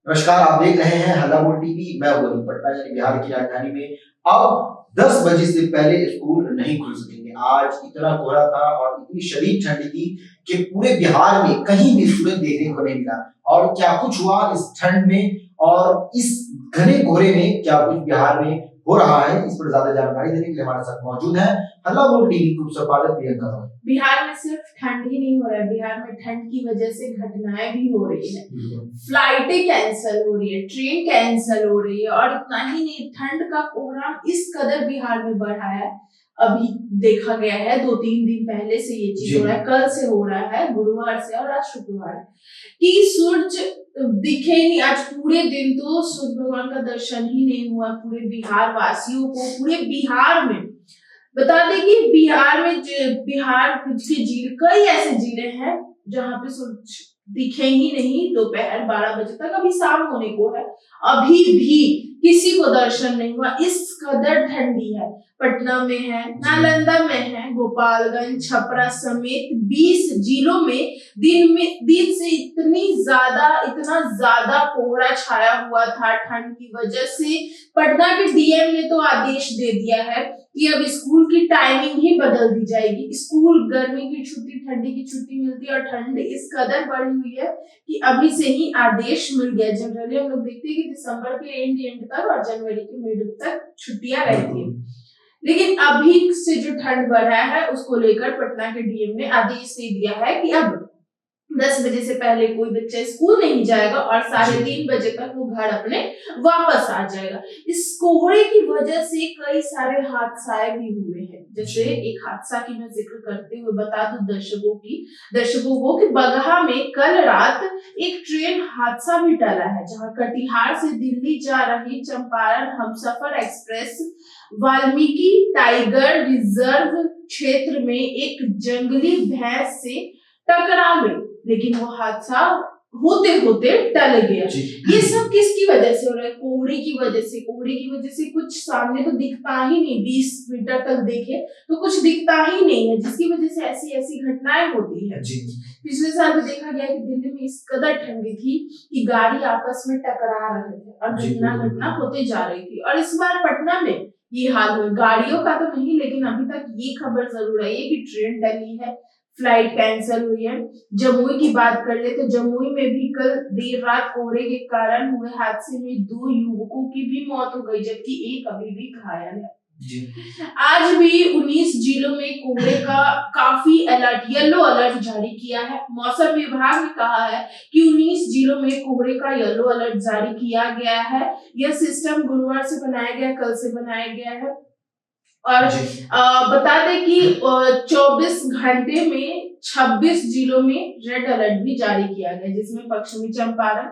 नमस्कार, आप देख रहे हैं हल्ला बोल टीवी। मैं वही पटना यानी बिहार की राजधानी में अब 10 बजे से पहले स्कूल नहीं खुल सकेंगे। आज इतना कोहरा था और इतनी शदीद ठंड थी कि पूरे बिहार में कहीं भी सूरज देखने को नहीं मिला। और क्या कुछ हुआ इस ठंड में और इस घने कोहरे में, क्या कुछ बिहार में हो रहा है, इस पर ज्यादा जानकारी देने के लिए हमारे साथ मौजूद है हल्ला बोल टीवी की संपादक प्रियंका रॉय। बिहार में सिर्फ ठंड ही नहीं हो रहा है, बिहार में ठंड की वजह से घटनाएं भी हो रही है। फ्लाइटें कैंसिल हो रही है, ट्रेन कैंसिल हो रही है। और इतना ही नहीं, ठंड का कोहराम इस कदर बिहार में बढ़ा है, अभी देखा गया है 2-3 दिन पहले से ये चीज हो रहा है, कल से हो रहा है, गुरुवार से, और आज शुक्रवार कि सूरज दिखे नहीं। आज पूरे दिन तो सूर्य भगवान का दर्शन ही नहीं हुआ पूरे बिहार वासियों को। पूरे बिहार में बता दें कि बिहार में बिहार के कई ऐसे जिले हैं जहां पे सूरज दिखे ही नहीं दोपहर 12 बजे तक। अभी शाम होने को है, अभी भी किसी को दर्शन नहीं हुआ, इस कदर ठंडी है। पटना में है, नालंदा में है, गोपालगंज, छपरा समेत 20 जिलों में दिन से इतना ज्यादा कोहरा छाया हुआ था ठंड की वजह से। पटना के डीएम ने तो आदेश दे दिया है कि अब स्कूल की टाइमिंग ही बदल दी जाएगी। स्कूल गर्मी की छुट्टी, ठंडी की छुट्टी मिलती है, और ठंड इस कदर बढ़ी हुई है कि अभी से ही आदेश मिल गया। जनरली हम लोग देखते हैं कि दिसंबर के एंड तक और जनवरी के मिड तक छुट्टियां रहती है, लेकिन अभी से जो ठंड बढ़ा है उसको लेकर पटना के डीएम ने आदेश दे दिया है कि अब 10 बजे से पहले कोई बच्चा स्कूल नहीं जाएगा और 3:30 बजे तक वो घर अपने वापस आ जाएगा। इस कोहरे की वजह से कई सारे हादसे भी हुए हैं। जैसे एक हादसा की मैं जिक्र करते हुए बता दूं दर्शकों को कि बगहा में कल रात एक ट्रेन हादसा भी टला है, जहां कटिहार से दिल्ली जा रही Champaran Humsafar express Valmiki tiger reserve क्षेत्र में एक जंगली भैंस से टकरा गई, लेकिन वो हादसा होते होते टल गया। ये सब किसकी वजह से हो रहा है? कोहरे की वजह से। कोहरे की वजह से कुछ सामने तो दिखता ही नहीं, 20 मीटर तक देखे तो कुछ दिखता ही नहीं है, जिसकी वजह से ऐसी ऐसी घटनाएं होती है। पिछले साल भी देखा गया कि दिल्ली में इस कदर ठंडी थी कि गाड़ी आपस में टकरा रहे थे और घटना होते जा रही थी। और इस बार पटना में ये हाल हुआ, गाड़ियों का तो नहीं, लेकिन अभी तक ये खबर जरूर आई है कि ट्रेन टली है, फ्लाइट कैंसिल हुई है। जमुई की बात कर ले तो जमुई में भी कल देर रात कोहरे के कारण हुए हादसे में 2 युवकों की भी मौत हो गई, जबकि एक अभी भी घायल है। आज भी 19 जिलों में कोहरे का काफी येलो अलर्ट जारी किया है। मौसम विभाग ने कहा है कि 19 जिलों में कोहरे का येलो अलर्ट जारी किया गया है। यह सिस्टम गुरुवार से बनाया गया, कल से बनाया गया है। और बता दें कि 24 घंटे में 26 जिलों में रेड अलर्ट भी जारी किया गया, जिसमें पश्चिमी चंपारण,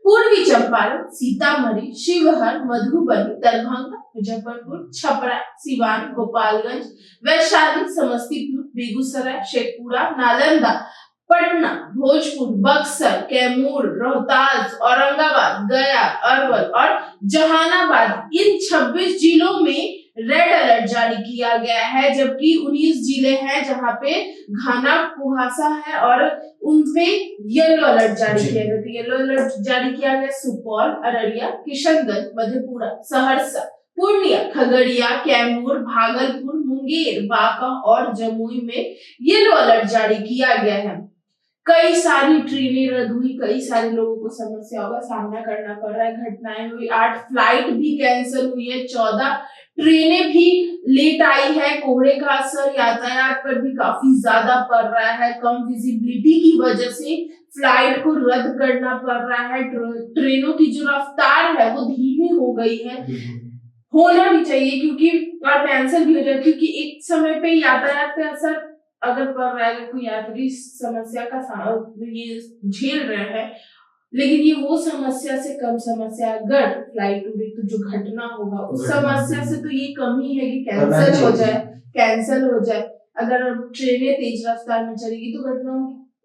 पूर्वी चंपारण, सीतामढ़ी, शिवहर, मधुबनी, दरभंगा, मुजफ्फरपुर, छपरा, सिवान, गोपालगंज, वैशाली, समस्तीपुर, बेगूसराय, शेखपुरा, नालंदा, पटना, भोजपुर, बक्सर, कैमूर, रोहतास, औरंगाबाद, गया, अरवल और जहानाबाद, इन 26 जिलों में रेड अलर्ट जारी किया गया है। जबकि 19 जिले हैं जहां पे घना कुहासा है और उनपे येलो अलर्ट जारी किया गया। तो येलो अलर्ट जारी किया गया सुपौल, अररिया, किशनगंज, मधेपुरा, सहरसा, पूर्णिया, खगड़िया, कैमूर, भागलपुर, मुंगेर, बांका और जमुई में येलो अलर्ट जारी किया गया है। कई सारी ट्रेनें रद्द हुई, कई सारे लोगों को समस्याओं का सामना करना पड़ रहा है, घटनाएं हुई, 8 फ्लाइट भी कैंसिल हुई है, 14 ट्रेनें भी लेट आई है। कोहरे का असर यातायात पर भी काफी ज्यादा पड़ रहा है। कम विजिबिलिटी की वजह से फ्लाइट को रद्द करना पड़ रहा है। ट्रेनों की जो रफ्तार है वो धीमी हो गई है, होना भी चाहिए क्योंकि और कैंसिल भी हो जाए, क्योंकि एक समय पे यातायात पे असर अगर पड़ रहा है, कोई यात्री समस्या का ये झेल रहे हैं, लेकिन ये वो समस्या से कम समस्या, अगर फ्लाइट टूटी तो जो घटना होगा उस समस्या से तो ये कम ही है कि कैंसिल हो जाए। अगर ट्रेनें तेज रफ्तार में चलेगी तो घटना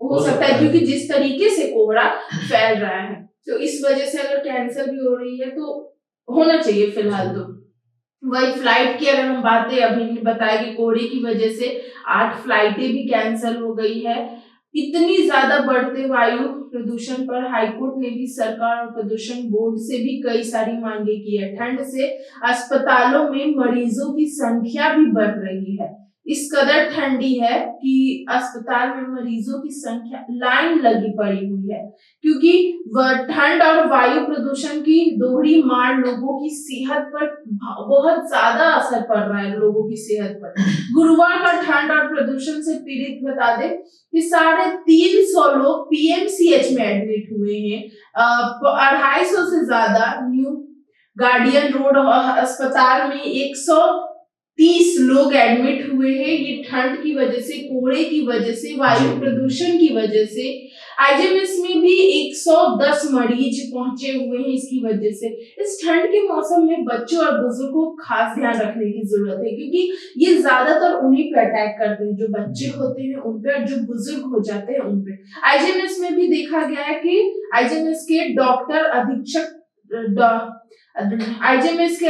हो सकता है, क्योंकि जिस तरीके से कोहरा फैल रहा है, तो इस वजह से अगर कैंसिल भी हो रही है तो होना चाहिए फिलहाल। तो वही फ्लाइट की अगर हम बातें अभी बताया कि कोहरे की वजह से 8 फ्लाइटें भी कैंसिल हो गई है। इतनी ज्यादा बढ़ते वायु प्रदूषण पर हाईकोर्ट ने भी सरकार और प्रदूषण बोर्ड से भी कई सारी मांगे की है। ठंड से अस्पतालों में मरीजों की संख्या भी बढ़ रही है। इस कदर ठंडी है कि अस्पताल में मरीजों की संख्या लाइन लगी पड़ी हुई है, क्योंकि वह ठंड और वायु प्रदूषण की दोहरी मार लोगों की सेहत पर बहुत ज्यादा असर पड़ रहा है। लोगों की सेहत पर गुरुवार का ठंड और प्रदूषण से पीड़ित बता दें कि 350 लोग पीएमसीएच में एडमिट हुए हैं। 250 से ज्यादा न्यू गार्डियन रोड अस्पताल में 130 लोग एडमिट हुए हैं। ये ठंड की वजह से, कोहरे की वजह से, वायु प्रदूषण की वजह से। आईजीएमएस में भी 110 मरीज पहुंचे हुए हैं इसकी वजह से। इस ठंड के मौसम में बच्चों और बुजुर्गों को खास ध्यान रखने की जरूरत है, क्योंकि ये ज्यादातर उन्हीं पे अटैक करते हैं, जो बच्चे होते हैं उन पे और जो बुजुर्ग हो जाते हैं उन पे। आईजीएमएस में भी देखा गया है कि आईजीएमएस के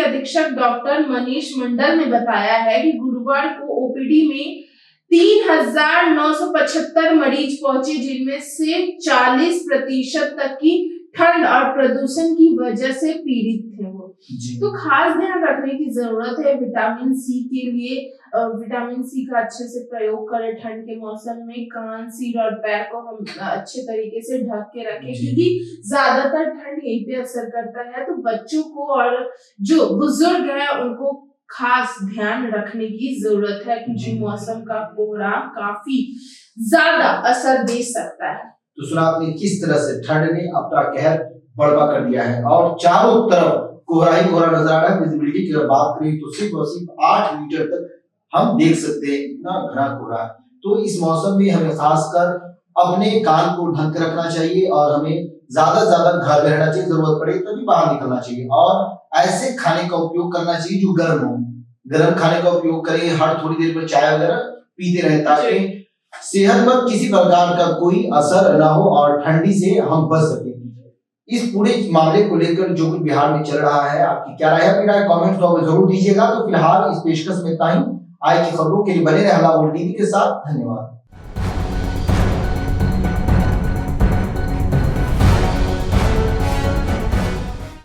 अधीक्षक डॉक्टर मनीष मंडल ने बताया है कि गुरुवार को ओपीडी में 3,975 मरीज पहुंचे, जिनमें से 40% तक की ठंड और प्रदूषण की वजह से पीड़ित थे वो। तो खास ध्यान रखने की जरूरत है विटामिन सी के लिए। विटामिन सी का अच्छे से प्रयोग करें ठंड के मौसम में। कान, सिर और पैर को हम अच्छे तरीके से ढक के रखें, क्योंकि ज्यादातर ठंड यहीं पे असर करता है। तो बच्चों को और जो बुजुर्ग है उनको खास ध्यान रखने की जरूरत है, क्योंकि मौसम का कोहरा काफी ज्यादा असर दे सकता है। तो सुना आपने किस तरह से ठंड ने अपना कहर बड़पा कर दिया है और चारों तरफ कोहरा ही कोहरा नजर आ रहा है। विजिबिलिटी की अगर बात करें तो सिर्फ और सिर्फ 8 मीटर तक हम देख सकते हैं, इतना घना कोहरा। तो इस मौसम में हमें खासकर अपने कान को ढक के रखना चाहिए और हमें ज्यादा से ज्यादा घर में रहना चाहिए, जरूरत पड़े तभी बाहर निकलना चाहिए। और ऐसे खाने का उपयोग करना चाहिए जो गर्म हो। गर्म खाने का उपयोग करें, हर थोड़ी देर पर चाय वगैरह पीते रहें, ताकि सेहत पर किसी प्रकार का कोई असर ना हो और ठंडी से हम बच सकें। इस पूरे मामले को लेकर जो कुछ बिहार में चल रहा है, आपकी क्या राय है? अपनी राय कमेंट बॉक्स में जरूर दीजिएगा। तो फिलहाल इस पेशकश में इतना ही। आए की खबरों के लिए बने रहे हल्ला बोल टीवी के साथ। धन्यवाद।